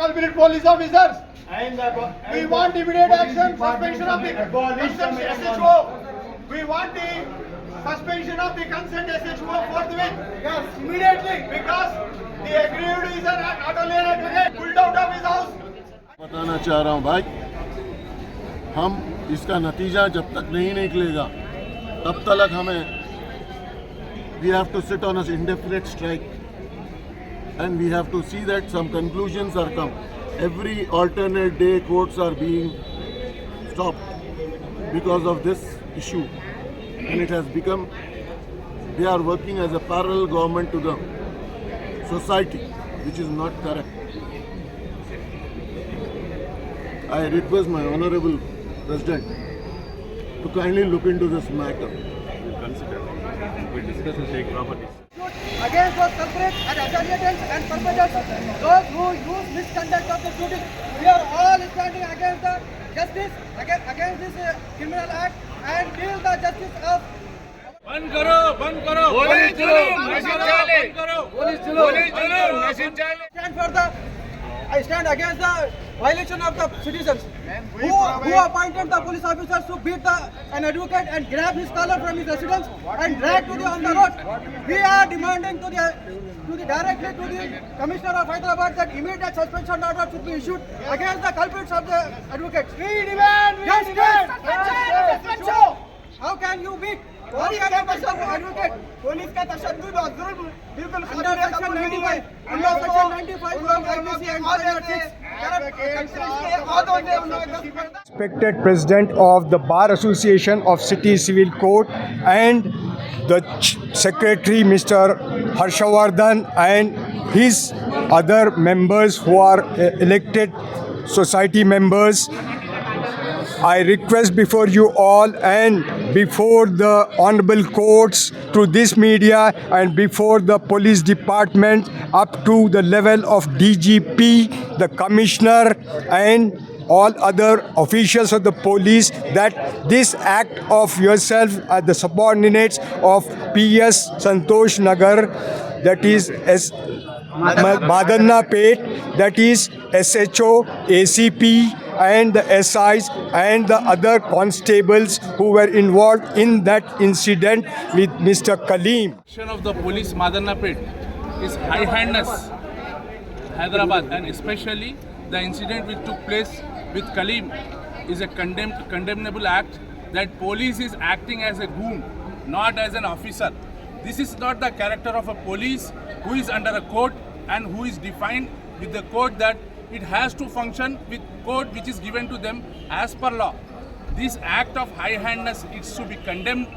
culprit police officers. We want immediate action, suspension of the consent SHO. We want the suspension of the consent SHO forthwith. Yes, immediately. Because the aggrieved is not only an advocate, pulled out of his house. बताना चाह रहा हूँ भाई, हम इसका नतीजा जब तक नहीं निकलेगा तब तक हमें we have to sit on an indefinite strike and we have to see that some conclusions are come. Every alternate day courts are being stopped because of this issue, and it has become they are working as a parallel government to the society, which is not correct. I request my honorable president to kindly look into this matter. We'll consider. We'll discuss and take proper decisions. Against those culprits and assailants and perpetrators, those who use misconduct of the duty, we are all standing against the justice, against this criminal act, and feel the justice of. बंद करो police जुलूम नशिंचाले police जुलूम नशिंचाले Stand for the. I stand against the violation of the citizens who appointed the police officers to beat an advocate and grab his collar from his residence and drag on the road. We are demanding directly to the Commissioner of Hyderabad that immediate suspension order should be issued against the culprits of the advocates. We demand suspension. How can you beat? Advocate. Police का तशद्दुद और जुल्म बिल्कुल under section 95 from IPC and Respected President of the Bar Association of City Civil Court and the Secretary Mr. Harshavardhan and his other members who are elected society members, I request before you all and before the honorable courts, through this media and before the police department up to the level of DGP, the commissioner and all other officials of the police, that this act of yourself as the subordinates of PS Santosh Nagar, that is Madanna Pet, that is SHO, ACP and the SIs and the other constables who were involved in that incident with Mr. Kaleem. Action of the police Madanna Pet is high-handedness, Hyderabad, and especially the incident which took place with Kaleem is a condemnable act. That police is acting as a goon, not as an officer. This is not the character of a police who is under a code and who is defined with the code that it has to function with code which is given to them as per law. This act of high-handedness is to be condemned,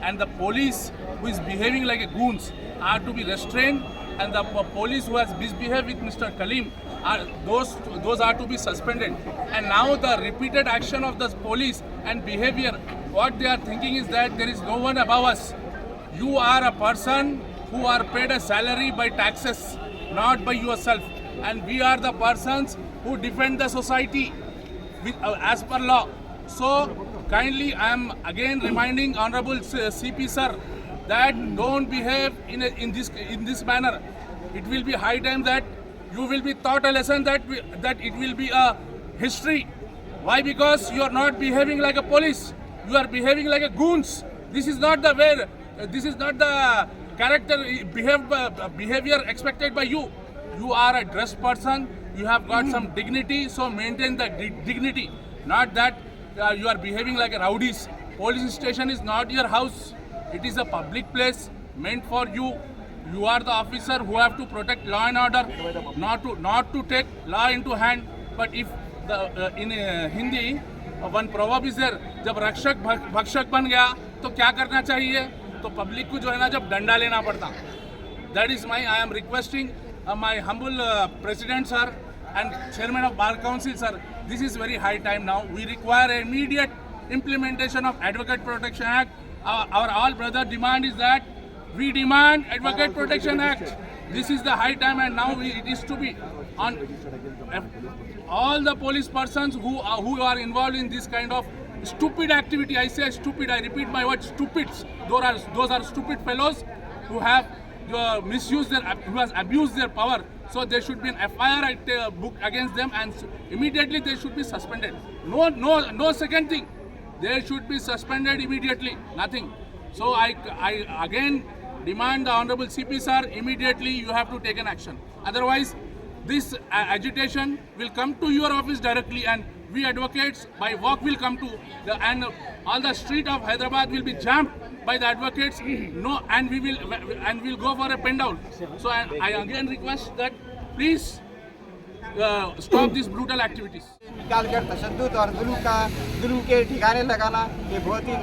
and the police who is behaving like a goons are to be restrained, and the police who has misbehaved with Mr. Kaleem those are to be suspended. And now the repeated action of the police and behavior, what they are thinking is that there is no one above us. You are a person who are paid a salary by taxes, not by yourself. And we are the persons who defend the society with, as per law. So kindly I am again reminding Honorable CP sir that don't behave in this manner. It will be high time that you will be taught a lesson that it will be a history. Why? Because you are not behaving like a police. You are behaving like a goons. This is not the way. This is not the character behavior expected by you. You are a dressed person, you have got some dignity, so maintain the dignity. Not that you are behaving like a rowdies. Police station is not your house. It is a public place meant for you. You are the officer who have to protect law and order, not to take law into hand. But if in Hindi, one proverb is there, जब रक्षक भक्षक बन गया तो क्या करना चाहिए? तो पब्लिक को जो है ना जब डंडा लेना पड़ता. That is I am requesting my humble president sir and chairman of bar council sir, this is very high time now. We require immediate implementation of Advocate Protection Act. Our all brother demand is that we demand Advocate Protection Act. This is the high time, and now it is to be on all the police persons who are involved in this kind of stupid activity. I say stupid, I repeat my word, stupids. Those are stupid fellows who have who has abused their power. So there should be an FIR booked against them, and immediately they should be suspended. No second thing. They should be suspended immediately. Nothing. So I again demand the Honorable CP sir, immediately you have to take an action. Otherwise, this agitation will come to your office directly, and we advocates by walk will come to and all the street of Hyderabad will be jammed by the advocates. No, and we'll go for a pen down. So I again request that please stop these brutal activities. निकालकर तशद्दुद और जुल्म के ठिकाने लगाना ये बहुत ही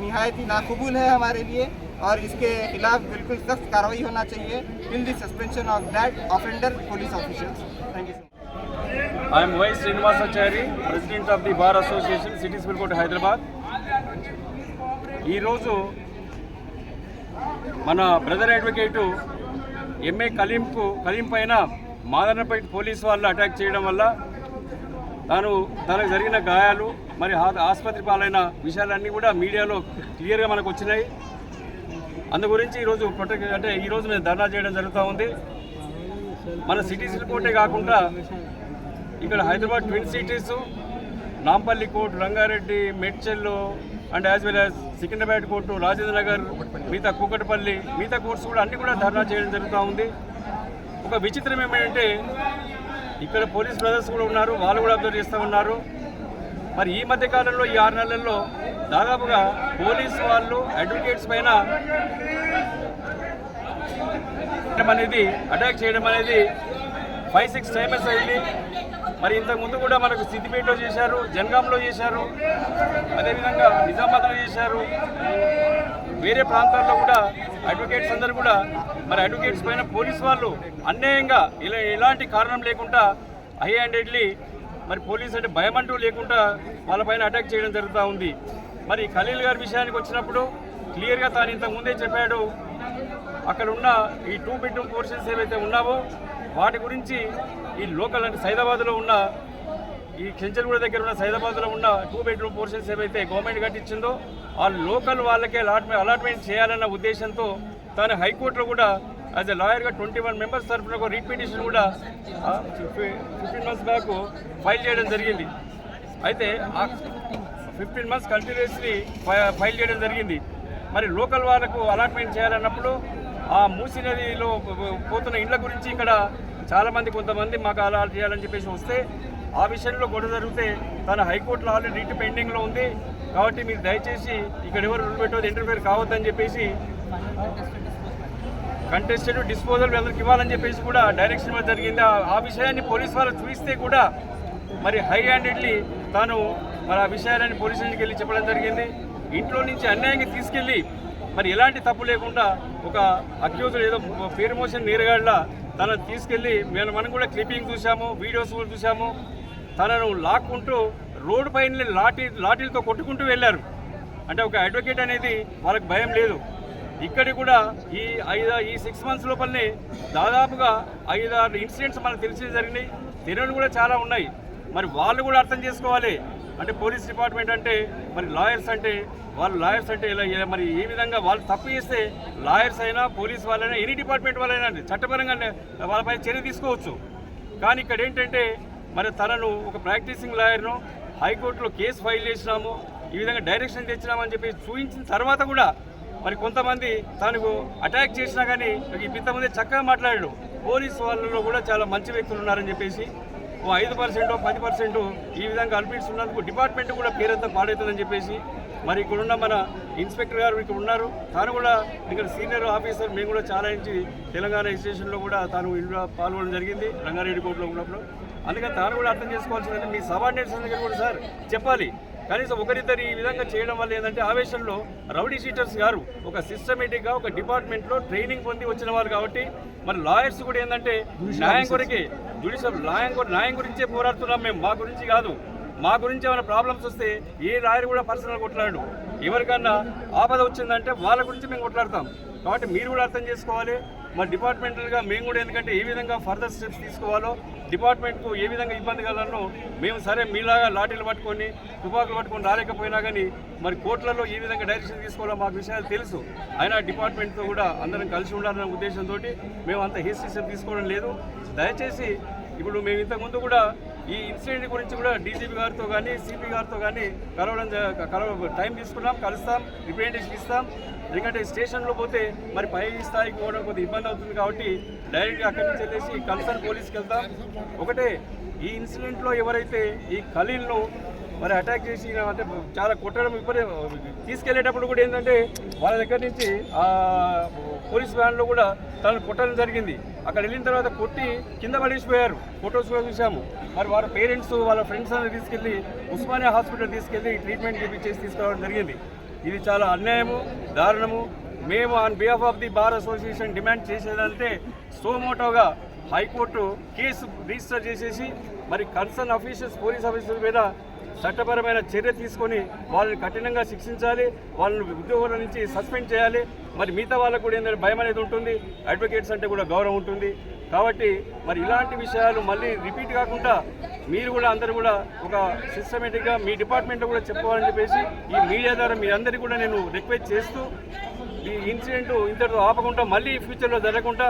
निहायत ही नाकबूल है हमारे लिए, और इसके खिलाफ बिल्कुल सख्त कार्रवाई होना चाहिए till the suspension of that offender police officials. Thank you so much. I am Y. Srinivasachari, President of the Bar Association, City Civil Court, Hyderabad. ఈరోజు మన బ్రదర్ అడ్వకేటు ఎంఏ కలీం పైన మాదనపేట పోలీసు వాళ్ళు అటాక్ చేయడం వల్ల తనకు జరిగిన గాయాలు మరి ఆసుపత్రి పాలైన విషయాలన్నీ కూడా మీడియాలో క్లియర్గా మనకు వచ్చినాయి. అందు గురించి ఈరోజు మేము ధర్నా చేయడం జరుగుతూ ఉంది. మన సిటీ సివిల్ కోర్టే కాకుండా ఇక్కడ Hyderabad twin cities, Nampally court, Rangareddy, Medchal and as well as Secunderabad court, Rajendra Nagar, మిగతా కూకట్పల్లి, మిగతా కోర్ట్స్ కూడా అన్నీ కూడా ధర్నా చేయడం జరుగుతూ ఉంది. ఒక విచిత్రం ఏమంటే ఇక్కడ పోలీస్ బ్రదర్స్ కూడా ఉన్నారు, వాళ్ళు కూడా అబ్జర్వ్ చేస్తూ ఉన్నారు. మరి ఈ మధ్య కాలంలో ఈ 6 నెలల్లో దాదాపుగా పోలీసు వాళ్ళు అడ్వకేట్స్ పైన అనేది అటాక్ చేయడం అనేది 5-6 టైమ్స్ అయింది. మరి ఇంతకుముందు కూడా మనకు సిద్దిపేటలో చేశారు, జనగాంలో చేశారు, అదేవిధంగా నిజామాబాద్లో చేశారు, వేరే ప్రాంతాల్లో కూడా అడ్వకేట్స్ అందరూ కూడా మరి అడ్వకేట్స్ పైన పోలీసు వాళ్ళు అన్యాయంగా ఎలాంటి కారణం లేకుండా హ్యాండెడ్లీ మరి పోలీసు అంటే భయం అంటూ లేకుండా వాళ్ళపైన అటాక్ చేయడం జరుగుతూ ఉంది. మరి ఖలీల్ గారి విషయానికి వచ్చినప్పుడు క్లియర్గా తాను ఇంతకుముందే చెప్పాడు, అక్కడ ఉన్న ఈ 2 బెడ్రూమ్ పోర్షన్స్ ఏవైతే ఉన్నావో వాటి గురించి ఈ లోకల్ అంటే సైదాబాద్లో ఉన్న ఈ చెంచల్గూడ దగ్గర ఉన్న సైదాబాద్లో ఉన్న 2 బెడ్రూమ్ పోర్షన్స్ ఏవైతే గవర్నమెంట్ కట్టించిందో ఆ లోకల్ వాళ్ళకే అలాట్మెంట్ చేయాలన్న ఉద్దేశంతో తాను హైకోర్టులో కూడా యాజ్ ఎ లాయర్గా 21 మెంబర్స్ తరఫున ఒక రీట్ పిటిషన్ కూడా 15 months బ్యాక్ ఫైల్ చేయడం జరిగింది. అయితే 15 months కంటిన్యూస్లీ ఫైల్ చేయడం జరిగింది. మరి లోకల్ వాళ్ళకు అలాట్మెంట్ చేయాలన్నప్పుడు ఆ మూసీ నదిలో పోతున్న ఇండ్ల గురించి ఇక్కడ చాలామంది కొంతమంది మాకు అలాట్ చేయాలని చెప్పేసి వస్తే ఆ విషయంలో గొడవ జరిగితే తన హైకోర్టులో ఆల్రెడీ రీట్ పెండింగ్లో ఉంది కాబట్టి మీరు దయచేసి ఇక్కడ ఎవరు రూల్ పెట్టవద్దు, ఇంటర్ఫియర్ కావద్దని చెప్పేసి కంటెస్టెడ్ డిస్పోజల్ వీళ్ళకి ఇవ్వాలని చెప్పేసి కూడా డైరెక్షన్ ఇవ్వడం జరిగింది. ఆ విషయాన్ని పోలీసు వాళ్ళు చూపిస్తే కూడా మరి హై హ్యాండెడ్లీ తాను మరి ఆ విషయాలని పోలీసు ఇంటికి వెళ్ళి చెప్పడం జరిగింది. ఇంట్లో నుంచి అన్యాయంగా తీసుకెళ్ళి మరి ఎలాంటి తప్పు లేకుండా ఒక అక్యూజ్డ్ ఏదో పేరు మోషన్ నీరగాళ్ళ తనను తీసుకెళ్ళి మనం కూడా క్లిప్పింగ్ చూసాము, వీడియోస్ కూడా చూసాము. తనను లాక్కుంటూ రోడ్డు పైన లాఠీలతో కొట్టుకుంటూ వెళ్ళారు. అంటే ఒక అడ్వకేట్ అనేది వాళ్ళకి భయం లేదు. ఇక్కడ కూడా ఈ 6 months లోపలనే దాదాపుగా 5-6 ఇన్సిడెంట్స్ మనకు తెలిసి జరిగినాయి. తెలియని కూడా చాలా ఉన్నాయి. మరి వాళ్ళు కూడా అర్థం చేసుకోవాలి. అంటే పోలీస్ డిపార్ట్మెంట్ అంటే మరి లాయర్స్ అంటే ఇలా మరి ఏ విధంగా వాళ్ళు తప్పు చేస్తే లాయర్స్ అయినా పోలీస్ వాళ్ళైనా ఎనీ డిపార్ట్మెంట్ వాళ్ళైనా చట్టపరంగా వాళ్ళపై చర్య తీసుకోవచ్చు. కానీ ఇక్కడ ఏంటంటే మరి తనను ఒక ప్రాక్టీసింగ్ లాయర్ను హైకోర్టులో కేసు ఫైల్ చేసినాము, ఈ విధంగా డైరెక్షన్ తెచ్చినామని చెప్పి చూపించిన తర్వాత కూడా మరి కొంతమంది తనకు అటాక్ చేసినా కానీ ఇంతమంది చక్కగా మాట్లాడాడు. పోలీసు వాళ్ళలో కూడా చాలా మంచి వ్యక్తులు ఉన్నారని చెప్పేసి 5% 10% ఈ విధంగా అల్పిట్స్ ఉన్నందుకు డిపార్ట్మెంట్ కూడా పేరంతా పాడవుతుందని చెప్పేసి మరి ఇక్కడున్న మన ఇన్స్పెక్టర్ గారు ఇక్కడ ఉన్నారు, తాను కూడా ఇక్కడ సీనియర్ ఆఫీసర్, మేము కూడా చాలా నుంచి తెలంగాణ రిజిస్ట్రేషన్లో కూడా తాను ఇంట్లో పాల్గొనడం జరిగింది రంగారెడ్డి కోర్టులో ఉన్నప్పుడు. అందుకని తాను కూడా అర్థం చేసుకోవాల్సిందంటే మీ సబార్డినేట్స్ దగ్గర కూడా సార్ చెప్పాలి. కనీసం ఒకరిద్దరు ఈ విధంగా చేయడం వల్ల ఏంటంటే ఆవేశంలో రౌడీ షీటర్స్ గారు ఒక సిస్టమేటిక్గా ఒక డిపార్ట్మెంట్లో ట్రైనింగ్ పొంది వచ్చిన వారు కాబట్టి మరి లాయర్స్ కూడా ఏంటంటే న్యాయం కొరకే జ్యుడిషియల్ న్యాయం గురించే పోరాడుతున్నాం మేము, మా గురించి కాదు. మా గురించి ఏమైనా ప్రాబ్లమ్స్ వస్తే ఏ లాయర్ కూడా పర్సనల్ కొట్లాడు. ఎవరికన్నా ఆపద వచ్చిందంటే వాళ్ళ గురించి మేము కొట్లాడతాం. కాబట్టి మీరు కూడా అర్థం చేసుకోవాలి. మరి డిపార్ట్మెంటల్గా మేము కూడా ఎందుకంటే ఏ విధంగా ఫర్దర్ స్టెప్స్ తీసుకోవాలో డిపార్ట్మెంట్కు ఏ విధంగా ఇబ్బంది కలనో మేము సరే మీలాగా లాఠీలు పట్టుకొని తుపాకులు పట్టుకొని రాలేకపోయినా కానీ మరి కోర్టులలో ఏ విధంగా డైరెక్షన్ తీసుకోవాలో మాకు విషయాలు తెలుసు. అయినా డిపార్ట్మెంట్తో కూడా అందరం కలిసి ఉండాలనే ఉద్దేశంతో మేము అంత హేస్టీ స్టెప్ తీసుకోవడం లేదు. దయచేసి ఇప్పుడు మేము ఇంతకుముందు కూడా ఈ ఇన్సిడెంట్ గురించి కూడా డీజీపీ గారితో కానీ సిపి గారితో కానీ టైం తీసుకున్నాం, కలుస్తాం, రిప్రజెంటేషన్ ఇస్తాం. ఎందుకంటే స్టేషన్లో పోతే మరి పై స్థాయికి పోవడం కొద్దిగా ఇబ్బంది అవుతుంది కాబట్టి డైరెక్ట్గా అక్కడి నుంచి వెళ్ళేసి కన్సర్న్ పోలీస్కి వెళ్తాం. ఒకటే ఈ ఇన్సిడెంట్లో ఎవరైతే ఈ ఖలీల్ను మరి అటాక్ చేసి అంటే చాలా కొట్టడం తీసుకెళ్లేటప్పుడు కూడా ఏంటంటే వాళ్ళ దగ్గర నుంచి పోలీస్ వ్యాన్లో కూడా తనను కొట్టడం జరిగింది. అక్కడ వెళ్ళిన తర్వాత కొట్టి కింద పడేసిపోయారు. ఫొటోస్ కూడా చూసాము. మరి వాళ్ళ పేరెంట్స్ వాళ్ళ ఫ్రెండ్స్ అందరూ తీసుకెళ్ళి ఉస్మానియా హాస్పిటల్ తీసుకెళ్ళి ట్రీట్మెంట్ చేపించేసి తీసుకురావడం జరిగింది. ఇది చాలా అన్యాయము, దారుణము. మేము on behalf of the bar association demand చేసేదంటే సోమోటోగా హైకోర్టు కేసు రిజిస్టర్ చేసేసి మరి కన్సర్న్ ఆఫీసర్స్ పోలీస్ ఆఫీసర్స్ మీద చట్టపరమైన చర్య తీసుకొని వాళ్ళని కఠినంగా శిక్షించాలి, వాళ్ళని ఉద్యోగాల నుంచి సస్పెండ్ చేయాలి. మరి మిగతా వాళ్ళకు కూడా ఏంటంటే భయం అనేది ఉంటుంది, అడ్వకేట్స్ అంటే కూడా గౌరవం ఉంటుంది. కాబట్టి మరి ఇలాంటి విషయాలు మళ్ళీ రిపీట్ కాకుండా మీరు కూడా అందరూ కూడా ఒక సిస్టమేటిక్గా మీ డిపార్ట్మెంట్లో కూడా చెప్పుకోవాలని చెప్పేసి ఈ మీడియా ద్వారా మీ అందరికీ కూడా నేను రిక్వెస్ట్ చేస్తూ ఈ ఇన్సిడెంట్ ఇంతటితో ఆపకుండా మళ్ళీ ఫ్యూచర్లో జరగకుండా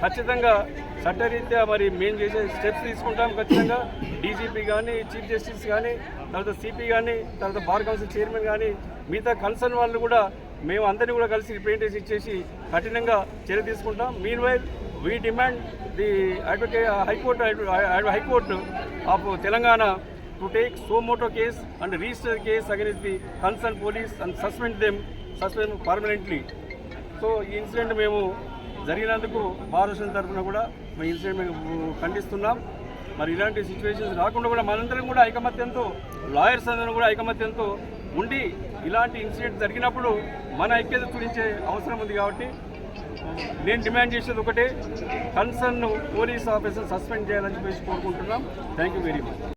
ఖచ్చితంగా చట్టరీత్యా మరి మేము చేసే స్టెప్స్ తీసుకుంటాం. ఖచ్చితంగా డీజీపీ కానీ, చీఫ్ జస్టిస్ కానీ, తర్వాత సిపి కానీ, తర్వాత బార్ కౌన్సిల్ చైర్మన్ కానీ మిగతా కన్సర్న్ వాళ్ళు కూడా మేము అందరినీ కూడా కలిసి రిప్రజెంటేషన్ ఇచ్చేసి కఠినంగా చర్య తీసుకుంటాం. Mean while we demand the high court of Telangana to take suo motu case and register case against the concern police and suspend permanently. So ఈ ఇన్సిడెంట్ మేము జరిగినందుకు బార్ అసోసియేషన్ తరఫున కూడా మేము ఇన్సిడెంట్ మేము ఖండిస్తున్నాం. మరి ఇలాంటి సిచ్యువేషన్స్ రాకుండా కూడా మనందరం కూడా ఐకమత్యంతో, లాయర్స్ అందరం కూడా ఐకమత్యంతో ఉండి ఇలాంటి ఇన్సిడెంట్ జరిగినప్పుడు మన ఐక్యత చూపించే అవసరం ఉంది. కాబట్టి నేను డిమాండ్ చేసేది ఒకటే, కన్సర్న్ పోలీస్ ఆఫీసర్ సస్పెండ్ చేయాలని చెప్పేసి కోరుకుంటున్నాం. Thank you very much.